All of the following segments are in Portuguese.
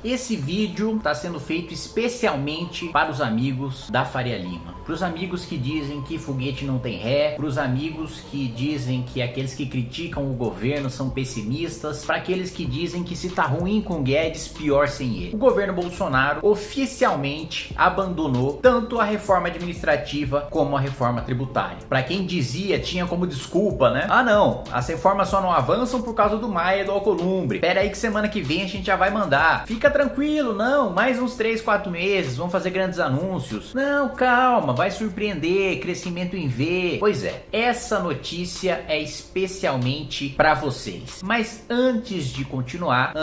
Esse vídeo está sendo feito especialmente para os amigos da Faria Lima. Para os amigos que dizem que foguete não tem ré, para os amigos que dizem que aqueles que criticam o governo são pessimistas, para aqueles que dizem que se tá ruim com Guedes, pior sem ele. O governo Bolsonaro oficialmente abandonou tanto a reforma administrativa como a reforma tributária. Para quem dizia, tinha como desculpa, né? Ah não, as reformas só não avançam por causa do Maia e do Alcolumbre. Pera aí que semana que vem a gente já vai mandar. Fica tranquilo, não, mais uns 3, 4 meses, vão fazer grandes anúncios. Não, calma, vai surpreender, crescimento em V. Pois é, essa notícia é especialmente para vocês. Mas antes de continuar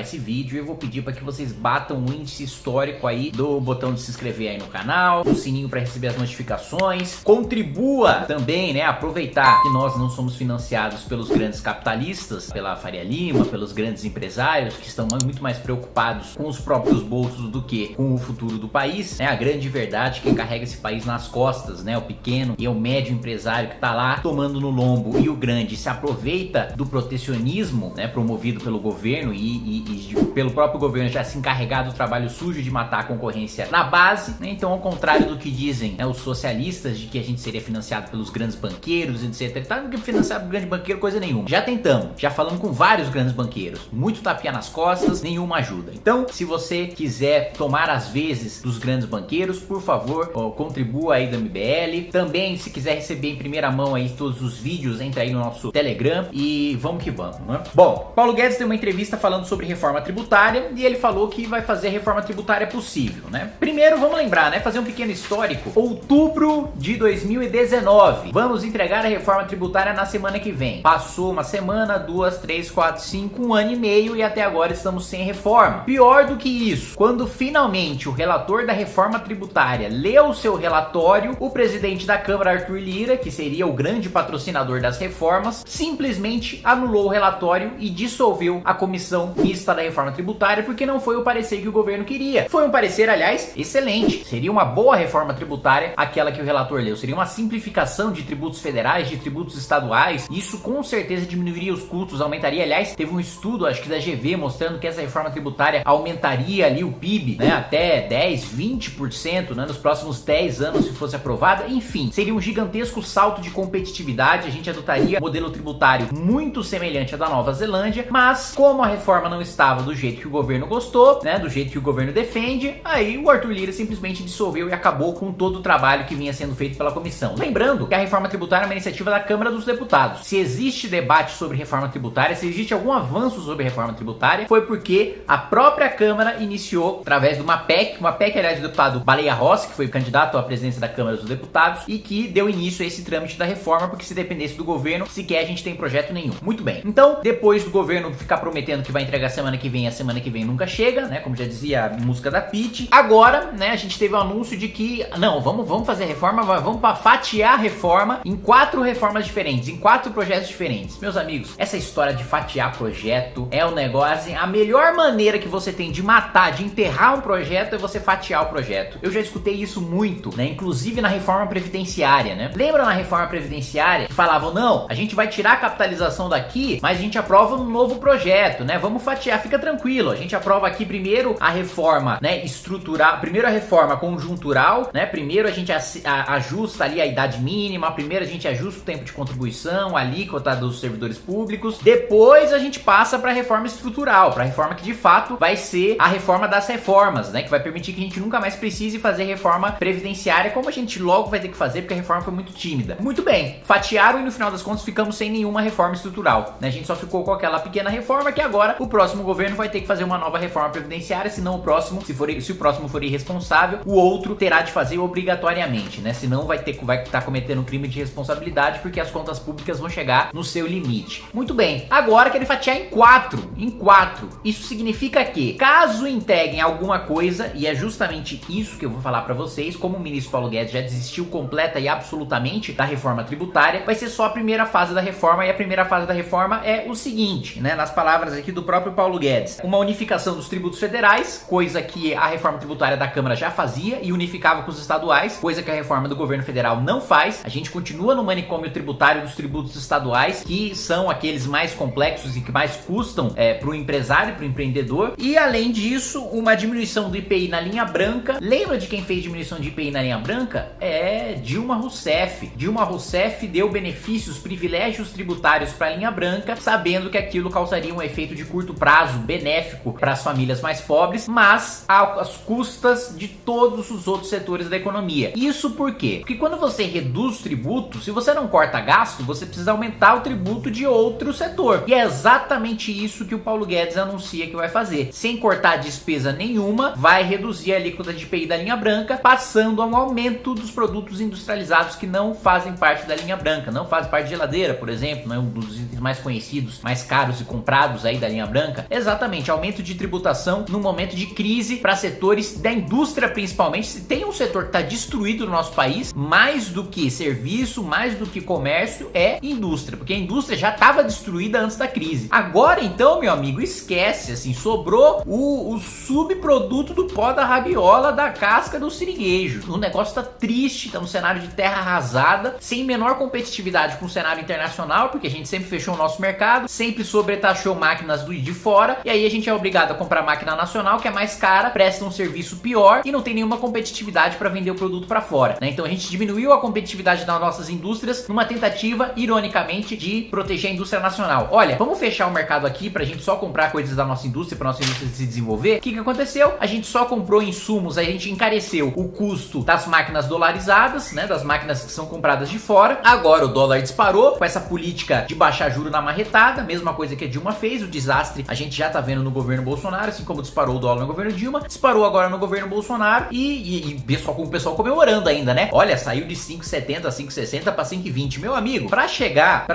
esse vídeo, eu vou pedir para que vocês batam o índice histórico aí do botão de se inscrever aí no canal, o sininho para receber as notificações, contribua também, né, aproveitar que nós não somos financiados pelos grandes capitalistas, pela Faria Lima, pelos grandes empresários que estão muito mais preocupados com os próprios bolsos do que com o futuro do país, né? A grande verdade, quem carrega esse país nas costas, né, o pequeno e o médio empresário que tá lá tomando no lombo, e o grande se aproveita do protecionismo, né, promovido pelo governo e pelo próprio governo já se encarregar do trabalho sujo de matar a concorrência na base, né? Então, ao contrário do que dizem, né, os socialistas, de que a gente seria financiado pelos grandes banqueiros, etc. Tá, porque financiado por grande banqueiro coisa nenhuma. Já tentamos, já falamos com vários grandes banqueiros, muito tapinha nas costas, nenhuma ajuda. Então, se você quiser tomar as vezes dos grandes banqueiros, por favor, contribua aí do MBL. Também, se quiser receber em primeira mão aí todos os vídeos, entra aí no nosso Telegram e vamos que vamos, né? Bom, Paulo Guedes deu uma entrevista falando sobre reforma tributária e ele falou que vai fazer a reforma tributária possível, né? Primeiro, vamos lembrar, né? Fazer um pequeno histórico. Outubro de 2019. Vamos entregar a reforma tributária na semana que vem. Passou uma semana, 2, 3, 4, 5, 1 ano e meio e até agora estamos sem reforma. Pior do que isso, quando finalmente o relator da reforma tributária leu seu relatório, o presidente da Câmara, Arthur Lira, que seria o grande patrocinador das reformas, simplesmente anulou o relatório e dissolveu a comissão mista da reforma tributária porque não foi o parecer que o governo queria. Foi um parecer, aliás, excelente. Seria uma boa reforma tributária aquela que o relator leu. Seria uma simplificação de tributos federais, de tributos estaduais. Isso com certeza diminuiria os custos, aumentaria. Aliás, teve um estudo, acho que da GV, mostrando que essa reforma tributária aumentaria ali o PIB, né, até 10, 20%, né, nos próximos 10 anos se fosse aprovada. Enfim, seria um gigantesco salto de competitividade. A gente adotaria um modelo tributário muito semelhante ao da Nova Zelândia, mas como a reforma não estava do jeito que o governo gostou, né, do jeito que o governo defende, aí o Arthur Lira simplesmente dissolveu e acabou com todo o trabalho que vinha sendo feito pela comissão. Lembrando que a reforma tributária é uma iniciativa da Câmara dos Deputados. Se existe debate sobre reforma tributária, se existe algum avanço sobre reforma tributária, foi porque a própria Câmara iniciou através de uma PEC, aliás, do deputado Baleia Rossi, que foi candidato à presidência da Câmara dos Deputados e que deu início a esse trâmite da reforma, porque se dependesse do governo, sequer a gente tem projeto nenhum. Muito bem. Então, depois do governo ficar prometendo que vai entregar semana que vem, a semana que vem nunca chega, né, como já dizia a música da Pitty, agora, né, a gente teve o anúncio de que, não, vamos fazer reforma, vamos fatiar a reforma em 4 reformas diferentes, em 4 projetos diferentes. Meus amigos, essa história de fatiar projeto é um negócio, assim, a melhor maneira que você tem de matar, de enterrar um projeto é você fatiar o projeto. Eu já escutei isso muito, né, inclusive na reforma previdenciária, né? Lembra na reforma previdenciária que falavam, não, a gente vai tirar a capitalização daqui, mas a gente aprova um novo projeto, né? Vamos fatiar, fica tranquilo, a gente aprova aqui primeiro a reforma, né, estrutural, primeiro a reforma conjuntural, né? Primeiro a gente ajusta ali a idade mínima, primeiro a gente ajusta o tempo de contribuição, a alíquota dos servidores públicos, depois a gente passa para a reforma estrutural, para a reforma que de fato vai ser a reforma das reformas, né? Que vai permitir que a gente nunca mais precise fazer reforma previdenciária, como a gente logo vai ter que fazer, porque a reforma foi muito tímida. Muito bem, fatiaram e no final das contas ficamos sem nenhuma reforma estrutural, né? A gente só ficou com aquela pequena reforma que agora o próximo governo vai ter que fazer uma nova reforma previdenciária, senão o próximo, se o próximo for irresponsável, o outro terá de fazer obrigatoriamente, né? Senão vai estar cometendo um crime de responsabilidade, porque as contas públicas vão chegar no seu limite. Muito bem, agora querem fatiar em 4. Isso significa que, caso entreguem alguma coisa, e é justamente isso que eu vou falar pra vocês, como o ministro Paulo Guedes já desistiu completa e absolutamente da reforma tributária, vai ser só a primeira fase da reforma, e a primeira fase da reforma é o seguinte, né? Nas palavras aqui do próprio Paulo Guedes: fez uma unificação dos tributos federais, coisa que a reforma tributária da Câmara já fazia, e unificava com os estaduais, coisa que a reforma do governo federal não faz. A gente continua no manicômio tributário dos tributos estaduais, que são aqueles mais complexos e que mais custam para o empresário, para o empreendedor. E além disso, uma diminuição do IPI na linha branca. Lembra de quem fez diminuição de IPI na linha branca? É Dilma Rousseff. Dilma Rousseff deu benefícios, privilégios tributários para a linha branca, sabendo que aquilo causaria um efeito de curto prazo benéfico para as famílias mais pobres, mas às custas de todos os outros setores da economia. Isso por quê? Porque quando você reduz tributo, se você não corta gasto, você precisa aumentar o tributo de outro setor. E é exatamente isso que o Paulo Guedes anuncia que vai fazer. Sem cortar despesa nenhuma, vai reduzir a alíquota de IPI da linha branca, passando a um aumento dos produtos industrializados que não fazem parte da linha branca, não fazem parte de geladeira, por exemplo, né, um dos itens mais conhecidos, mais caros e comprados aí da linha branca. Exatamente, aumento de tributação num momento de crise para setores da indústria principalmente. Se tem um setor que está destruído no nosso país, mais do que serviço, mais do que comércio, é indústria, porque a indústria já estava destruída antes da crise. Agora então, meu amigo, esquece, assim, sobrou o subproduto do pó da rabiola, da casca do siriguejo. O negócio tá triste, tá no cenário de terra arrasada, sem menor competitividade com o cenário internacional, porque a gente sempre fechou o nosso mercado, sempre sobretaxou máquinas de fora, e aí a gente é obrigado a comprar máquina nacional, que é mais cara, presta um serviço pior e não tem nenhuma competitividade para vender o produto para fora, né? Então a gente diminuiu a competitividade das nossas indústrias numa tentativa, ironicamente, de proteger a indústria nacional. Olha, vamos fechar o mercado aqui pra gente só comprar coisas da nossa indústria, pra nossa indústria se desenvolver. O que aconteceu? A gente só comprou insumos, a gente encareceu o custo das máquinas dolarizadas, né, das máquinas que são compradas de fora. Agora o dólar disparou com essa política de baixar juro na marretada, mesma coisa que a Dilma fez. O desastre a gente já tá vendo no governo Bolsonaro, assim como disparou o dólar no governo Dilma, disparou agora no governo Bolsonaro e o pessoal comemorando ainda, né? Olha, saiu de 5,70 a 5,60 para 5,20. Meu amigo, para chegar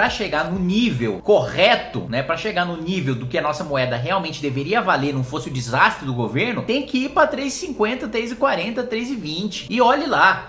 no nível correto, né, para chegar no nível do que a nossa moeda realmente deveria valer, não fosse o desastre do governo, tem que ir para 3,50, 3,40, 3,20. E olhe lá,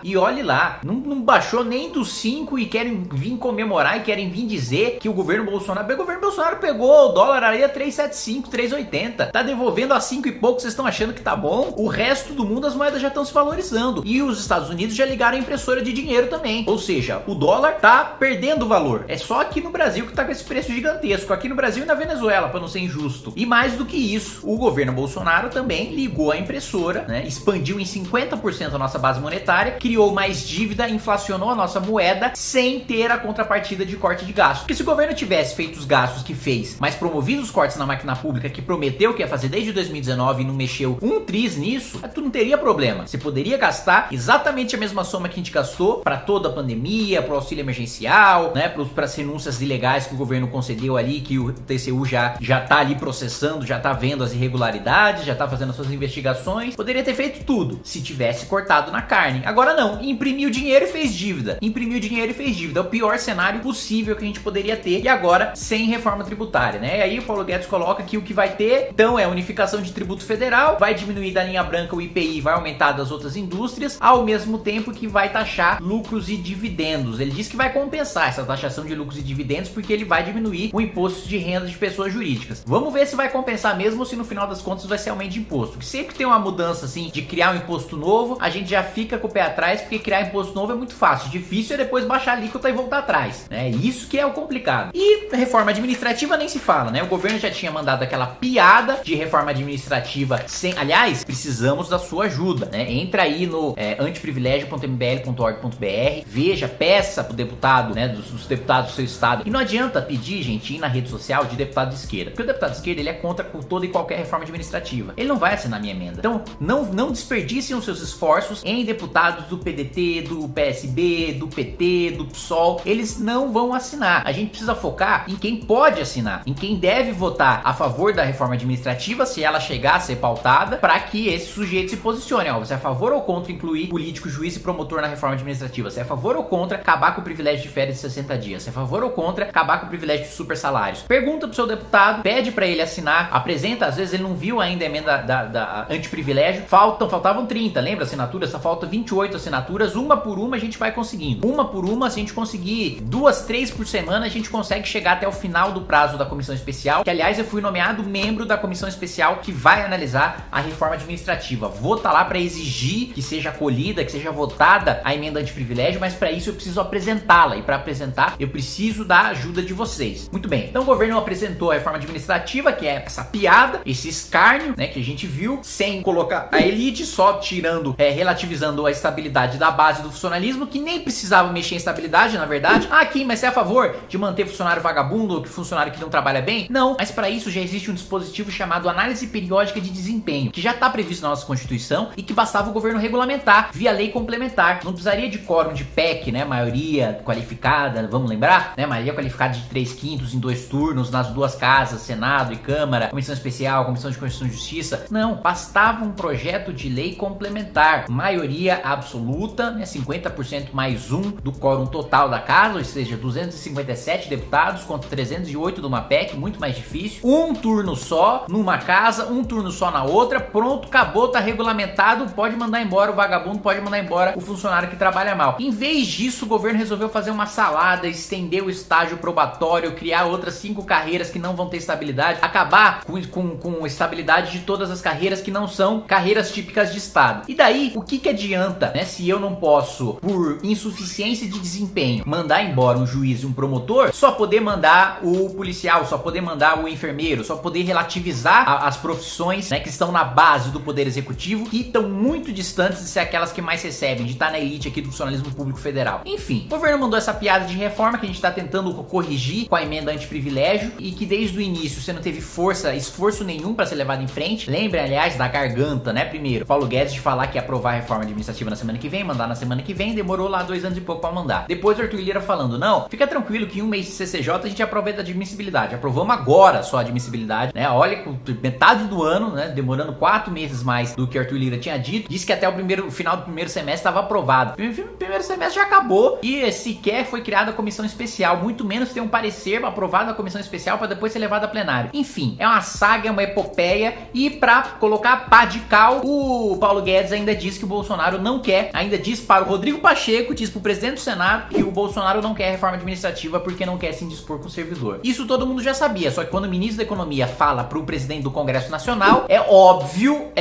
não baixou nem dos 5 e querem vir comemorar e querem vir dizer que o governo Bolsonaro pegou o dólar aí a 3,75, 3,80. Tá devolvendo a 5 e pouco, vocês estão achando que tá bom? O resto do mundo as moedas já estão se valorizando. E os Estados Unidos já ligaram a impressora de dinheiro também. Ou seja, o dólar tá perdendo valor. É só aqui no Brasil que tá com esse preço gigantesco. Aqui no Brasil e na Venezuela, para não ser injusto. E mais do que isso, o governo Bolsonaro também ligou a impressora, né? Expandiu em 50% a nossa base monetária, criou mais dívida, inflacionou a nossa moeda sem ter a contrapartida de corte de gastos. Porque se o governo tivesse feito os gastos que fez, mas promovido os cortes na máquina pública que prometeu que ia fazer desde 2019 e não mexeu um triz nisso, tu não teria problema. Você poderia gastar exatamente a mesma soma que a gente gastou para toda a pandemia, para o auxílio emergencial, né, para as renúncias ilegais que o governo concedeu ali, que o TCU já tá ali processando, já tá vendo as irregularidades, já tá fazendo as suas investigações. Poderia ter feito tudo se tivesse cortado na carne. Agora não, imprimiu dinheiro e fez dívida. É o pior cenário possível que a gente poderia ter, e agora sem reforma tributária, né? E aí o Paulo Guedes coloca que o que vai ter, então, é unificação de tributo federal, vai diminuir da linha branca o IPI, vai aumentar das outras indústrias, ao mesmo tempo que vai taxar lucros e dividendos. Ele diz que vai compensar essa taxação de lucros e dividendos porque ele vai diminuir o imposto de renda de pessoas jurídicas. Vamos ver se vai compensar mesmo ou se no final das contas vai ser aumento de imposto. Porque sempre que tem uma mudança assim de criar um imposto novo, a gente já fica com o pé atrás, porque criar imposto novo é muito fácil. Difícil é depois baixar a alíquota e voltar atrás, né? Isso que é o complicado. E reforma administrativa nem se fala, né? O governo já tinha mandado aquela piada de reforma administrativa sem... Aliás, precisamos da sua ajuda, né? Entra aí no antiprivilégio.mbl.org.br, veja, peça pro deputado, né, dos deputados do seu estado. E não adianta pedir, gente, ir na rede social de deputado de esquerda, porque o deputado de esquerda, ele é contra toda e qualquer reforma administrativa. Ele não vai assinar minha emenda. Então, não desperdicem os seus esforços em deputados do PDT, do PSB, do PT, do PSOL. Eles não vão assinar. A gente precisa focar em quem pode assinar, em quem deve votar a favor da reforma administrativa, se ela chegar a ser pautada, para que esse sujeito se posicione. Ó, você é a favor ou contra incluir político, juiz e promotor na reforma administrativa? Você é a favor ou contra acabar com o privilégio de férias de 60 dias? Você é a favor ou contra acabar com o privilégio de super salários? Pergunta pro seu deputado, pede para ele assinar, apresenta, às vezes ele não viu ainda a emenda da antiprivilégio, faltavam 30, lembra assinaturas? Só falta 28 assinaturas, uma por uma a gente vai conseguindo. Uma por uma, se a gente conseguir 2, 3 por semana, a gente consegue chegar até o final do prazo da comissão especial, que aliás eu fui nomeado membro da comissão especial que vai analisar a reforma administrativa. Vou estar lá para exigir que seja acolhida, que seja votada a emenda antiprivilégio, mas para isso eu preciso apresentá-la, e para apresentar eu preciso da ajuda de vocês. Muito bem, então o governo apresentou a reforma administrativa, que é essa piada, esse escárnio, né, que a gente viu, sem colocar a elite, só tirando, relativizando a estabilidade da base do funcionalismo, que nem precisava mexer em estabilidade, na verdade. Ah, Kim, mas você é a favor de manter funcionário vagabundo ou funcionário que não trabalha bem? Não, mas para isso já existe um dispositivo chamado análise periódica de desempenho, que já está previsto na nossa Constituição e que bastava o governo regulamentar via lei complementar. Não precisaria de quórum de PEC, né, maioria qualificada, vamos lembrar, né, maioria qualificada de 3/5 em 2 turnos nas duas casas, Senado e Câmara, Comissão Especial, Comissão de Constituição e Justiça. Não, bastava um projeto de lei complementar, maioria absoluta, né, 50% mais 1 do quórum total da casa, ou seja, 257 deputados contra 308 de uma PEC, muito mais difícil. Um turno só numa casa, um turno só na outra, pronto, acabou, tá regulamentado, pode mandar embora o vagabundo, pode mandar embora o funcionário que trabalha mal. Em vez disso, o governo resolveu fazer uma salada, estender o estágio probatório, criar outras 5 carreiras que não vão ter estabilidade, acabar com estabilidade de todas as carreiras que não são carreiras típicas de Estado. E daí, o que adianta, né, se eu não posso, por insuficiência de desempenho, mandar embora um juiz e um promotor, só poder mandar o policial, só poder mandar o enfermeiro, só poder relativizar as profissões, né, que estão na base do poder executivo, que estão muito distantes de ser aquelas que mais recebem, de estar na elite aqui do funcionalismo público federal. Enfim, o governo mandou essa piada de reforma que a gente está tentando corrigir com a emenda antiprivilégio e que desde o início você não teve esforço nenhum para ser levado em frente. Lembrem, aliás, da garganta, né? Primeiro, Paulo Guedes de falar que ia aprovar a reforma administrativa na semana que vem, mandar na semana que vem, demorou lá 2 anos e pouco para mandar. Depois o Arthur Lira falando, não, fica tranquilo que em um mês de CCJ a gente aprova a admissibilidade. Aprovamos agora só a admissibilidade, né? Olha, com metade do ano, né? Demorando 4 meses mais do que Arthur Lira tinha dito. Disse que até o final do primeiro semestre estava aprovado. O primeiro semestre já acabou e sequer foi criada a comissão especial, muito menos ter um parecer aprovado na comissão especial para depois ser levado a plenário. Enfim, é uma saga, é uma epopeia, e para colocar pá de cal, o Paulo Guedes ainda diz que o Bolsonaro não quer, ainda diz para o Rodrigo Pacheco, diz para o presidente do Senado que o Bolsonaro não quer reforma administrativa porque não quer se indispor com o servidor. Isso todo mundo já sabia, só que quando o ministro da Economia fala para o presidente do Congresso Nacional, é óbvio,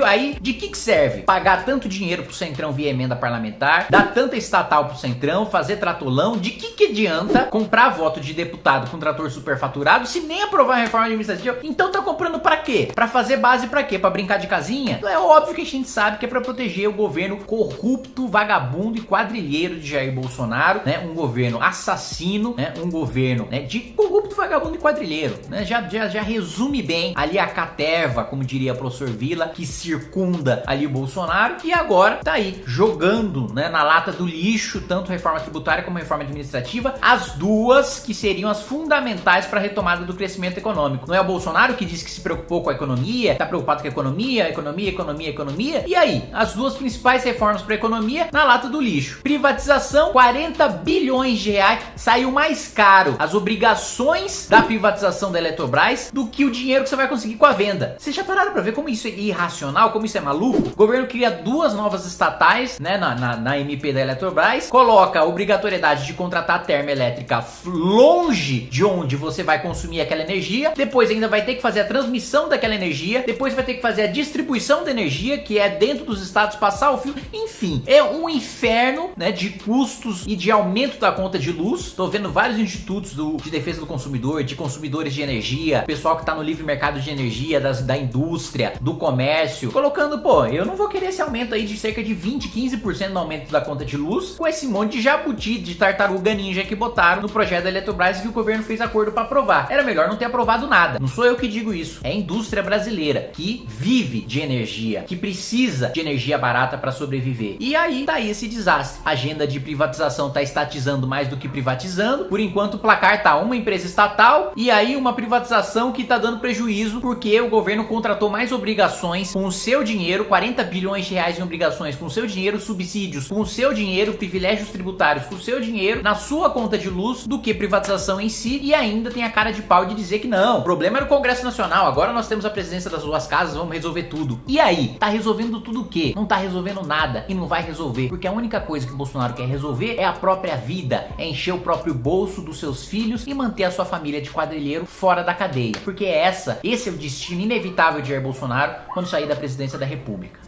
aí de que serve? Pagar tanto dinheiro pro Centrão via emenda parlamentar, dar tanta estatal pro Centrão, fazer tratolão, de que adianta comprar voto de deputado com trator superfaturado se nem aprovar a reforma administrativa? Então tá comprando pra quê? Pra fazer base pra quê? Pra brincar de casinha? É óbvio que a gente sabe que é pra proteger o governo corrupto, vagabundo e quadrilheiro de Jair Bolsonaro, né? Um governo assassino, né? Um governo, né, de corrupto, vagabundo e quadrilheiro, né? Já resume bem ali a caterva, como diria o professor Vila, que circunda ali o Bolsonaro, e agora tá aí jogando, né, na lata do lixo tanto reforma tributária como reforma administrativa, as duas que seriam as fundamentais para a retomada do crescimento econômico. Não é o Bolsonaro que disse que se preocupou com a economia, tá preocupado com a economia, e aí? As duas principais reformas para a economia na lata do lixo. Privatização, 40 bilhões de reais, saiu mais caro as obrigações da privatização da Eletrobras do que o dinheiro que você vai conseguir com a venda. Vocês já pararam para ver como isso é irracional, como isso é maluco? O governo cria 2 novas estatais, né, na MP da Eletrobras, coloca a obrigatoriedade de contratar termoelétrica longe de onde você vai consumir aquela energia, depois ainda vai ter que fazer a transmissão daquela energia, depois vai ter que fazer a distribuição da energia, que é dentro dos estados, passar o fio, enfim, é um inferno, né, de custos e de aumento da conta de luz. Tô vendo vários institutos de defesa do consumidor, de consumidores de energia, pessoal que tá no livre mercado de energia, da indústria, do comércio, colocando, pô, eu não vou querer esse aumento aí de cerca de 20, 15% no aumento da conta de luz, com esse monte de jabuti, de tartaruga ninja que botaram no projeto da Eletrobras, que o governo fez acordo para aprovar. Era melhor não ter aprovado nada. Não sou eu que digo isso, é a indústria brasileira que vive de energia, que precisa de energia barata para sobreviver. E aí tá aí esse desastre. A agenda de privatização tá estatizando mais do que privatizando. Por enquanto o placar tá uma empresa estatal e aí uma privatização que tá dando prejuízo porque o governo contratou mais obrigações com o seu dinheiro, 40 bilhões de reais em obrigações com o seu dinheiro, subsídios com o seu dinheiro, privilégios tributários com o seu dinheiro na sua conta de luz, do que privatização em si, e ainda tem a cara de pau de dizer que não, o problema era o Congresso Nacional, agora nós temos a presidência das 2 casas, vamos resolver tudo. E aí? Tá resolvendo tudo o quê? Não tá resolvendo nada e não vai resolver, porque a única coisa que o Bolsonaro quer resolver é a própria vida, é encher o próprio bolso do os seus filhos e manter a sua família de quadrilheiro fora da cadeia. Porque esse é o destino inevitável de Jair Bolsonaro quando sair da presidência da República.